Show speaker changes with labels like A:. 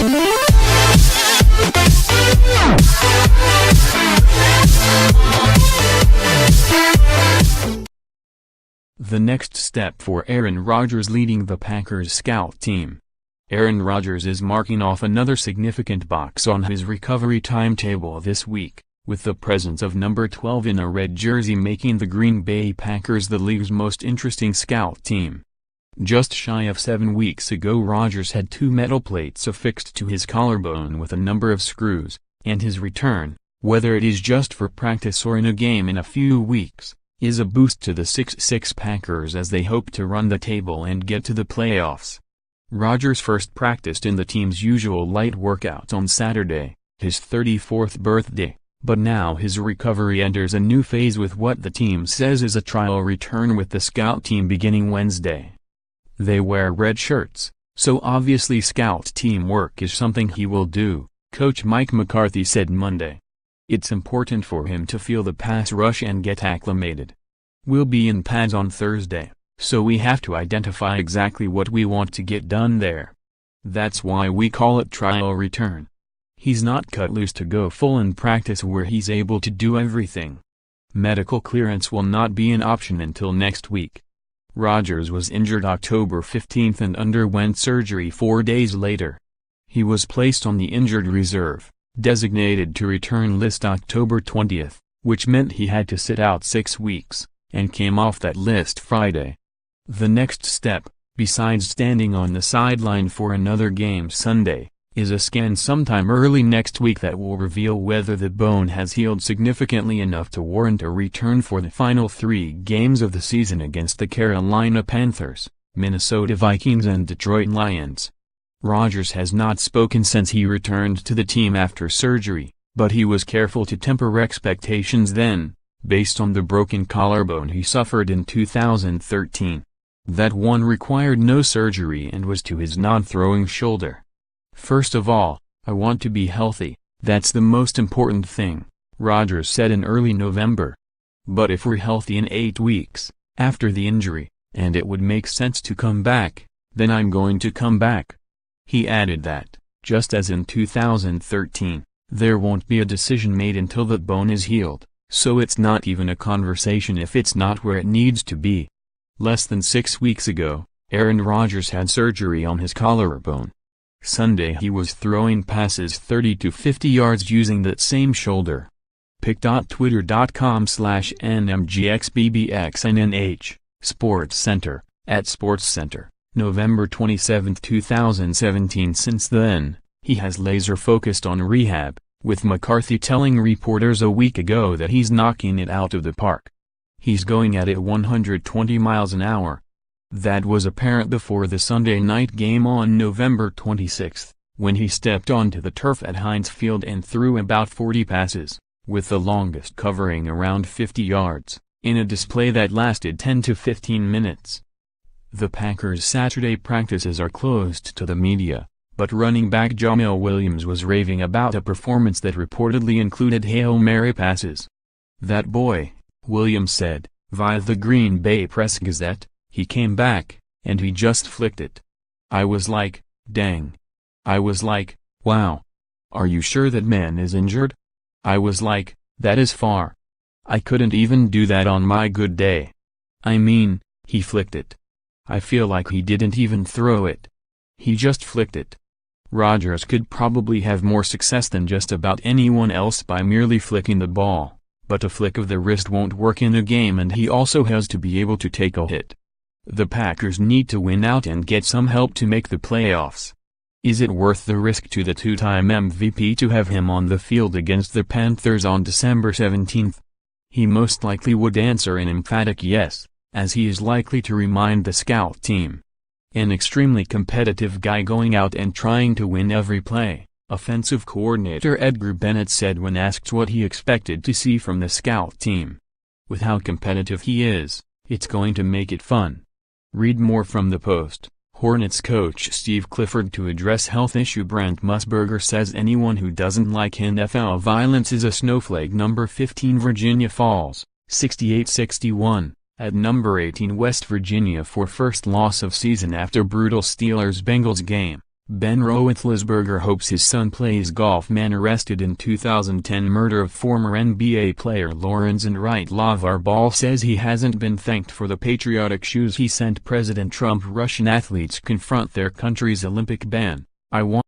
A: The next step for Aaron Rodgers leading the Packers scout team. Aaron Rodgers is marking off another significant box on his recovery timetable this week, with the presence of number 12 in a red jersey making the Green Bay Packers the league's most interesting scout team. Just shy of 7 weeks ago, Rodgers had 2 metal plates affixed to his collarbone with a number of screws, and his return, whether it is just for practice or in a game in a few weeks, is a boost to the 6-6 Packers as they hope to run the table and get to the playoffs. Rodgers first practiced in the team's usual light workouts on Saturday, his 34th birthday, but now his recovery enters a new phase with what the team says is a trial return with the scout team beginning Wednesday. They wear red shirts, so obviously scout team work is something he will do, Coach Mike McCarthy said Monday. It's important for him to feel the pass rush and get acclimated. We'll be in pads on Thursday, so we have to identify exactly what we want to get done there. That's why we call it trial return. He's not cut loose to go full in practice where he's able to do everything. Medical clearance will not be an option until next week. Rodgers was injured October 15 and underwent surgery 4 days later. He was placed on the injured reserve, designated to return list October 20, which meant he had to sit out 6 weeks, and came off that list Friday. The next step, besides standing on the sideline for another game Sunday, is a scan sometime early next week that will reveal whether the bone has healed significantly enough to warrant a return for the final 3 games of the season against the Carolina Panthers, Minnesota Vikings and Detroit Lions. Rodgers has not spoken since he returned to the team after surgery, but he was careful to temper expectations then, based on the broken collarbone he suffered in 2013. That one required no surgery and was to his non-throwing shoulder. "First of all, I want to be healthy, that's the most important thing," Rodgers said in early November. "But if we're healthy in 8 weeks, after the injury, and it would make sense to come back, then I'm going to come back." He added that, just as in 2013, there won't be a decision made until that bone is healed, so it's not even a conversation if it's not where it needs to be. Less than 6 weeks ago, Aaron Rodgers had surgery on his collarbone. Sunday he was throwing passes 30 to 50 yards using that same shoulder. pic.twitter.com/nmgxbbxnnh, SportsCenter, @SportsCenter, November 27, 2017. Since then, he has laser-focused on rehab, with McCarthy telling reporters a week ago that he's knocking it out of the park. He's going at it 120 miles an hour. That was apparent before the Sunday night game on November 26, when he stepped onto the turf at Heinz Field and threw about 40 passes, with the longest covering around 50 yards, in a display that lasted 10 to 15 minutes. The Packers' Saturday practices are closed to the media, but running back Jamil Williams was raving about a performance that reportedly included Hail Mary passes. "That boy," Williams said, via the Green Bay Press-Gazette, "he came back, and he just flicked it. I was like, dang. I was like, wow. Are you sure that man is injured? I was like, that is far. I couldn't even do that on my good day. I mean, he flicked it. I feel like he didn't even throw it. He just flicked it." Rodgers could probably have more success than just about anyone else by merely flicking the ball, but a flick of the wrist won't work in a game, and he also has to be able to take a hit. The Packers need to win out and get some help to make the playoffs. Is it worth the risk to the 2-time MVP to have him on the field against the Panthers on December 17? He most likely would answer an emphatic yes, as he is likely to remind the scout team. An extremely competitive guy going out and trying to win every play, offensive coordinator Edgar Bennett said when asked what he expected to see from the scout team. "With how competitive he is, it's going to make it fun." Read more from the Post. Hornets coach Steve Clifford to address health issue. Brent Musburger says anyone who doesn't like NFL violence is a snowflake. Number 15 Virginia falls, 68-61, at number 18 West Virginia for first loss of season after brutal Steelers-Bengals game. Ben Roethlisberger hopes his son plays golf. Man arrested in 2010 murder of former NBA player Lawrence and Wright. LaVar Ball says he hasn't been thanked for the patriotic shoes he sent President Trump. Russian athletes confront their country's Olympic ban. I want